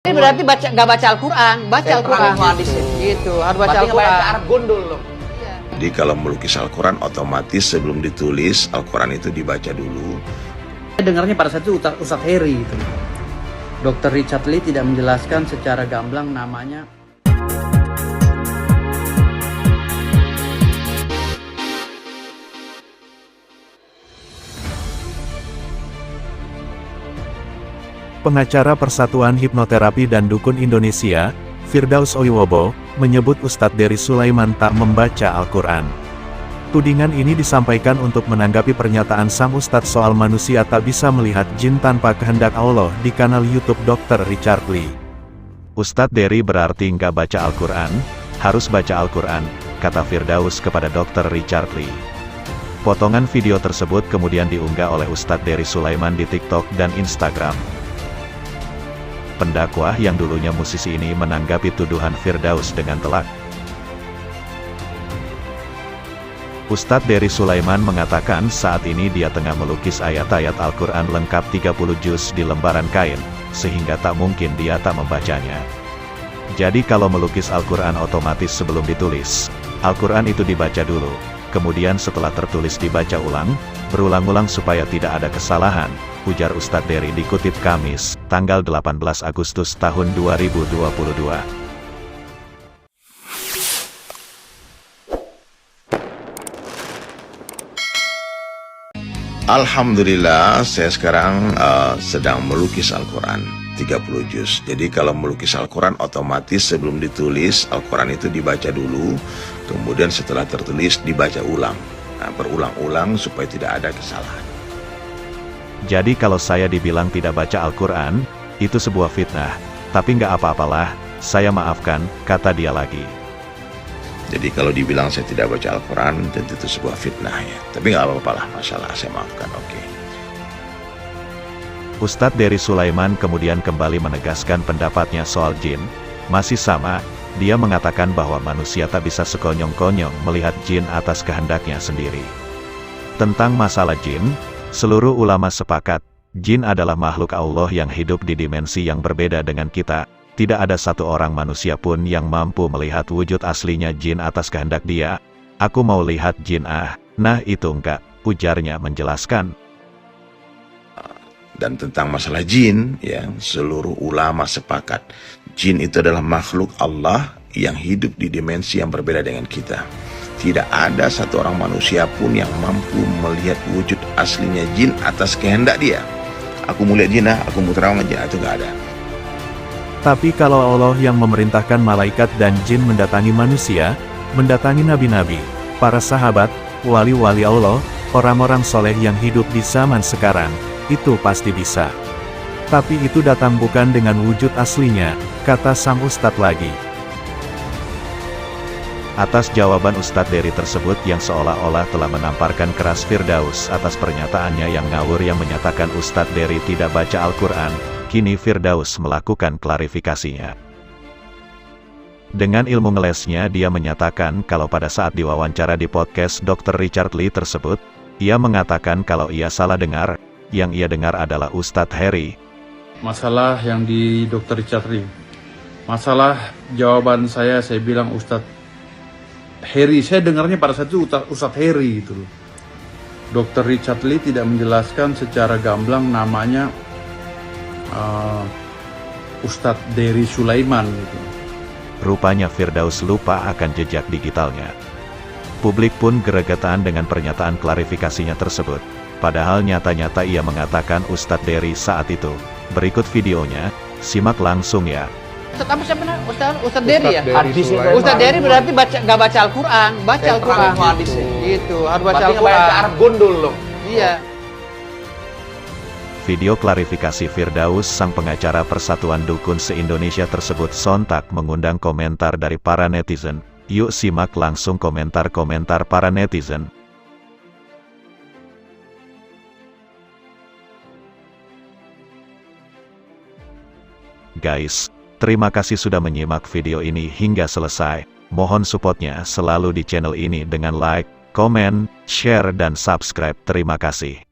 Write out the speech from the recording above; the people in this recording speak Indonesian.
Ini berarti nggak baca Al-Quran, baca Al-Quran. Gitu, harus baca Al-Quran. Argun dulu. Jadi kalau melukis Al-Quran otomatis sebelum ditulis Al-Quran itu dibaca dulu. Saya dengarnya pada saat itu Ustadz Heri itu. Dr. Richard Lee tidak menjelaskan secara gamblang namanya. Pengacara Persatuan Hipnoterapi dan Dukun Indonesia, Firdaus Oiwobo, menyebut Ustadz Dery Sulaiman tak membaca Al-Quran. Tudingan ini disampaikan untuk menanggapi pernyataan sang Ustadz soal manusia tak bisa melihat jin tanpa kehendak Allah di kanal YouTube Dr. Richard Lee. Ustadz Dery berarti nggak baca Al-Quran, harus baca Al-Quran, kata Firdaus kepada Dr. Richard Lee. Potongan video tersebut kemudian diunggah oleh Ustadz Dery Sulaiman di TikTok dan Instagram. Pendakwah yang dulunya musisi ini menanggapi tuduhan Firdaus dengan telak. Ustadz Dery Sulaiman mengatakan saat ini dia tengah melukis ayat-ayat Al-Quran lengkap 30 juz di lembaran kain, sehingga tak mungkin dia tak membacanya. Jadi kalau melukis Al-Quran otomatis sebelum ditulis, Al-Quran itu dibaca dulu, kemudian setelah tertulis dibaca ulang, berulang-ulang supaya tidak ada kesalahan, ujar Ustadz Dery dikutip Kamis, tanggal 18 Agustus tahun 2022. Alhamdulillah saya sekarang sedang melukis Al-Quran 30 juz. Jadi kalau melukis Al-Quran otomatis sebelum ditulis Al-Quran itu dibaca dulu, kemudian setelah tertulis dibaca ulang. Nah, berulang-ulang supaya tidak ada kesalahan. Jadi kalau saya dibilang tidak baca Al-Quran, itu sebuah fitnah. Tapi nggak apa-apalah, saya maafkan, kata dia lagi. Jadi kalau dibilang saya tidak baca Al-Quran, tentu itu sebuah fitnah ya. Tapi nggak apa-apalah, masalah saya maafkan, oke. Ustadz Dery Sulaiman kemudian kembali menegaskan pendapatnya soal jin. Masih sama, dia mengatakan bahwa manusia tak bisa sekonyong-konyong melihat jin atas kehendaknya sendiri. Tentang masalah jin, seluruh ulama sepakat, jin adalah makhluk Allah yang hidup di dimensi yang berbeda dengan kita. Tidak ada satu orang manusia pun yang mampu melihat wujud aslinya jin atas kehendak dia. Aku mau lihat jin nah itu enggak, ujarnya menjelaskan. Dan tentang masalah jin, ya, seluruh ulama sepakat. Jin itu adalah makhluk Allah yang hidup di dimensi yang berbeda dengan kita. Tidak ada satu orang manusia pun yang mampu melihat wujud aslinya jin atas kehendak dia. Aku mau lihat jin, aku mau terawang aja, itu nggak ada. Tapi kalau Allah yang memerintahkan malaikat dan jin mendatangi manusia, mendatangi nabi-nabi, para sahabat, wali-wali Allah, orang-orang soleh yang hidup di zaman sekarang, itu pasti bisa. Tapi itu datang bukan dengan wujud aslinya, kata sang Ustadz lagi. Atas jawaban Ustadz Dery tersebut yang seolah-olah telah menamparkan keras Firdaus atas pernyataannya yang ngawur yang menyatakan Ustadz Dery tidak baca Al-Quran, kini Firdaus melakukan klarifikasinya. Dengan ilmu ngelesnya dia menyatakan kalau pada saat diwawancara di podcast Dr. Richard Lee tersebut, ia mengatakan kalau ia salah dengar, yang ia dengar adalah Ustadz Heri. Masalah yang di Dr. Richard Lee, masalah jawaban saya bilang Ustadz Heri, saya dengarnya pada saat itu Ustadz Heri itu. Dr. Richard Lee tidak menjelaskan secara gamblang namanya Ustadz Dery Sulaiman gitu. Rupanya Firdaus lupa akan jejak digitalnya. Publik pun geregetan dengan pernyataan klarifikasinya tersebut. Padahal nyata-nyata ia mengatakan Ustadz Dery saat itu. Berikut videonya, simak langsung ya. Ustadz apa siapa namanya? Ustadz Dery ya? Ustadz Dery berarti nggak baca Al-Quran, baca Al-Quran. Gitu, harus baca Al-Quran. Argun dulu. Iya. Video klarifikasi Firdaus sang pengacara Persatuan Dukun se-Indonesia tersebut sontak mengundang komentar dari para netizen. Yuk simak langsung komentar-komentar para netizen. Guys, terima kasih sudah menyimak video ini hingga selesai. Mohon supportnya selalu di channel ini dengan like, komen, share dan subscribe. Terima kasih.